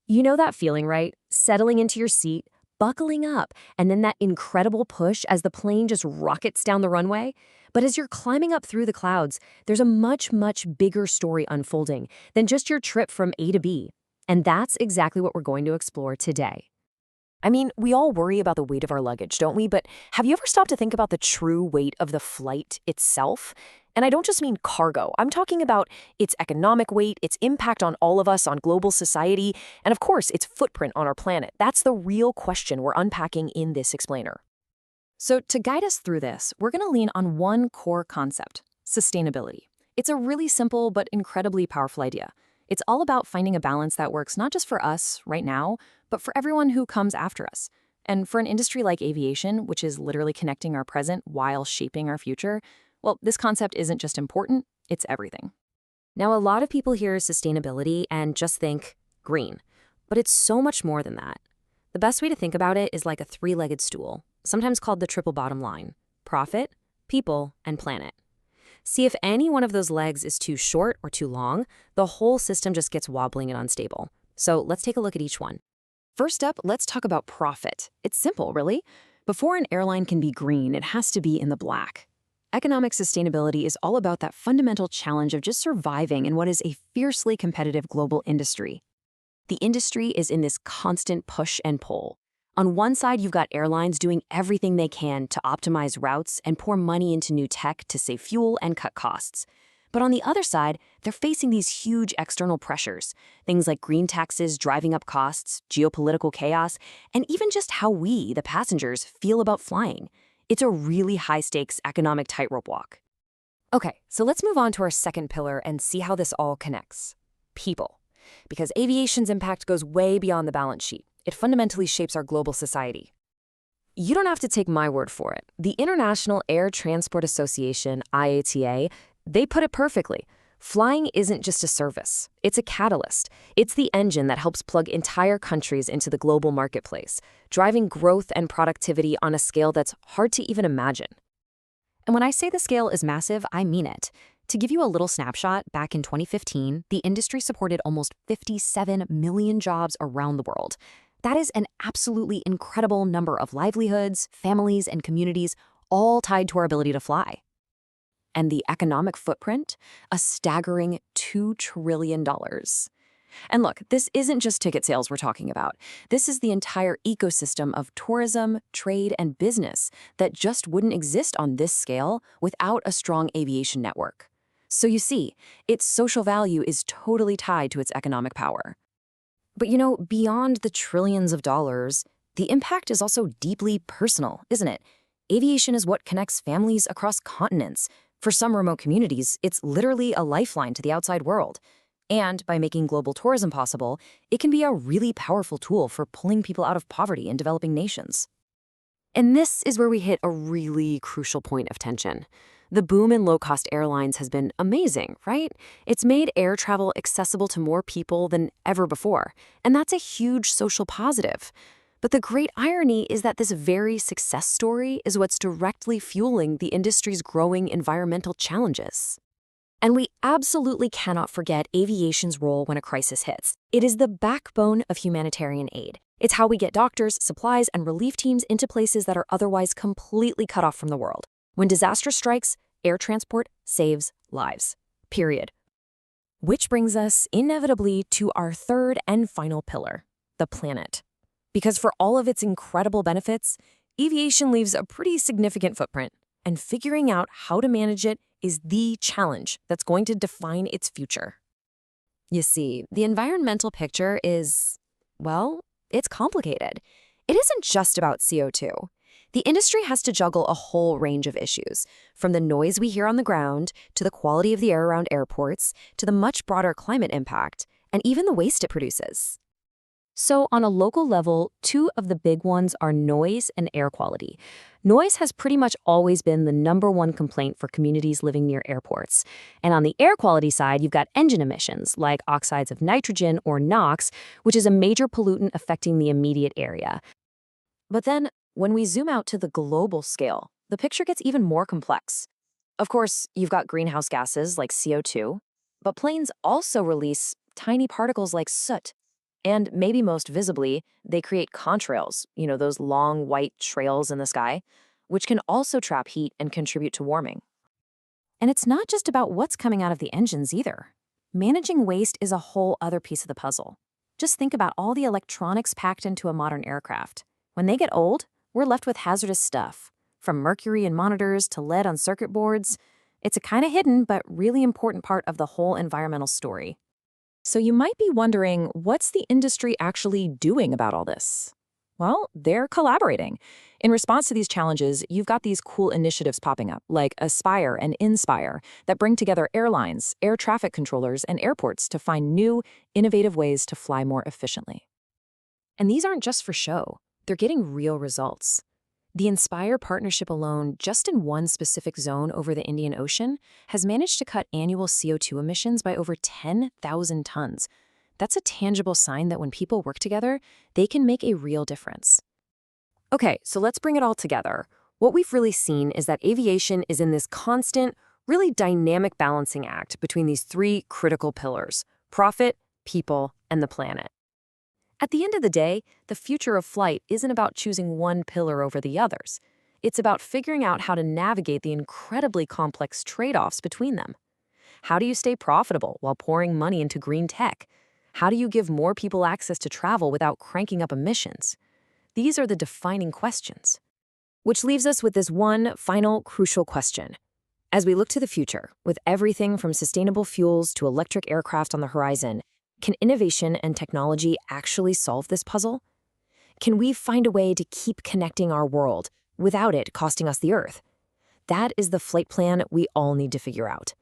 You know that feeling, right? Settling into your seat, buckling up, and then that incredible push as the plane just rockets down the runway? But as you're climbing up through the clouds, there's a much, much bigger story unfolding than just your trip from A to B. And that's exactly what we're going to explore today. I mean, we all worry about the weight of our luggage, don't we? But have you ever stopped to think about the true weight of the flight itself? And I don't just mean cargo. I'm talking about its economic weight, its impact on all of us, on global society, and of course, its footprint on our planet. That's the real question we're unpacking in this explainer. So to guide us through this, we're going to lean on one core concept: sustainability. It's a really simple but incredibly powerful idea. It's all about finding a balance that works not just for us right now, but for everyone who comes after us. And for an industry like aviation, which is literally connecting our present while shaping our future, well, this concept isn't just important, it's everything. Now, a lot of people hear sustainability and just think green, but it's so much more than that. The best way to think about it is like a three-legged stool, sometimes called the triple bottom line: profit, people, and planet. See, if any one of those legs is too short or too long, the whole system just gets wobbling and unstable. So let's take a look at each one. First up, let's talk about profit. It's simple, really. Before an airline can be green, it has to be in the black. Economic sustainability is all about that fundamental challenge of just surviving in what is a fiercely competitive global industry. The industry is in this constant push and pull. On one side, you've got airlines doing everything they can to optimize routes and pour money into new tech to save fuel and cut costs. But on the other side, they're facing these huge external pressures, things like green taxes driving up costs, geopolitical chaos, and even just how we, the passengers, feel about flying. It's a really high-stakes economic tightrope walk. Okay, so let's move on to our second pillar and see how this all connects: people. Because aviation's impact goes way beyond the balance sheet. It fundamentally shapes our global society. You don't have to take my word for it. The International Air Transport Association, IATA, they put it perfectly. Flying isn't just a service. It's a catalyst. It's the engine that helps plug entire countries into the global marketplace, driving growth and productivity on a scale that's hard to even imagine. And when I say the scale is massive, I mean it. To give you a little snapshot, back in 2015, the industry supported almost 57 million jobs around the world. That is an absolutely incredible number of livelihoods, families, and communities, all tied to our ability to fly. And the economic footprint? A staggering $2 trillion. And look, this isn't just ticket sales we're talking about. This is the entire ecosystem of tourism, trade, and business that just wouldn't exist on this scale without a strong aviation network. So you see, its social value is totally tied to its economic power. But you know, beyond the trillions of dollars, the impact is also deeply personal, isn't it? Aviation is what connects families across continents. For some remote communities, it's literally a lifeline to the outside world. And by making global tourism possible, it can be a really powerful tool for pulling people out of poverty in developing nations. And this is where we hit a really crucial point of tension. The boom in low-cost airlines has been amazing, right? It's made air travel accessible to more people than ever before, and that's a huge social positive. But the great irony is that this very success story is what's directly fueling the industry's growing environmental challenges. And we absolutely cannot forget aviation's role when a crisis hits. It is the backbone of humanitarian aid. It's how we get doctors, supplies, and relief teams into places that are otherwise completely cut off from the world. When disaster strikes, air transport saves lives. Period. Which brings us inevitably to our third and final pillar: the planet. Because for all of its incredible benefits, aviation leaves a pretty significant footprint, and figuring out how to manage it is the challenge that's going to define its future. You see, the environmental picture is, well, it's complicated. It isn't just about CO2. The industry has to juggle a whole range of issues, from the noise we hear on the ground, to the quality of the air around airports, to the much broader climate impact, and even the waste it produces. So on a local level, two of the big ones are noise and air quality. Noise has pretty much always been the #1 complaint for communities living near airports. And on the air quality side, you've got engine emissions, like oxides of nitrogen or NOx, which is a major pollutant affecting the immediate area. But then, when we zoom out to the global scale, the picture gets even more complex. Of course, you've got greenhouse gases like CO2, but planes also release tiny particles like soot. And maybe most visibly, they create contrails, those long white trails in the sky, which can also trap heat and contribute to warming. And it's not just about what's coming out of the engines either. Managing waste is a whole other piece of the puzzle. Just think about all the electronics packed into a modern aircraft. When they get old, we're left with hazardous stuff, from mercury in monitors to lead on circuit boards. It's a kind of hidden but really important part of the whole environmental story. So you might be wondering, what's the industry actually doing about all this? Well, they're collaborating. In response to these challenges, you've got these cool initiatives popping up, like Aspire and Inspire, that bring together airlines, air traffic controllers, and airports to find new, innovative ways to fly more efficiently. And these aren't just for show. They're getting real results. The Inspire partnership alone, just in one specific zone over the Indian Ocean, has managed to cut annual CO2 emissions by over 10,000 tons. That's a tangible sign that when people work together, they can make a real difference. Okay, so let's bring it all together. What we've really seen is that aviation is in this constant, really dynamic balancing act between these three critical pillars: profit, people, and the planet. At the end of the day, the future of flight isn't about choosing one pillar over the others. It's about figuring out how to navigate the incredibly complex trade-offs between them. How do you stay profitable while pouring money into green tech? How do you give more people access to travel without cranking up emissions? These are the defining questions. Which leaves us with this one final crucial question. As we look to the future, with everything from sustainable fuels to electric aircraft on the horizon, can innovation and technology actually solve this puzzle? Can we find a way to keep connecting our world without it costing us the Earth? That is the flight plan we all need to figure out.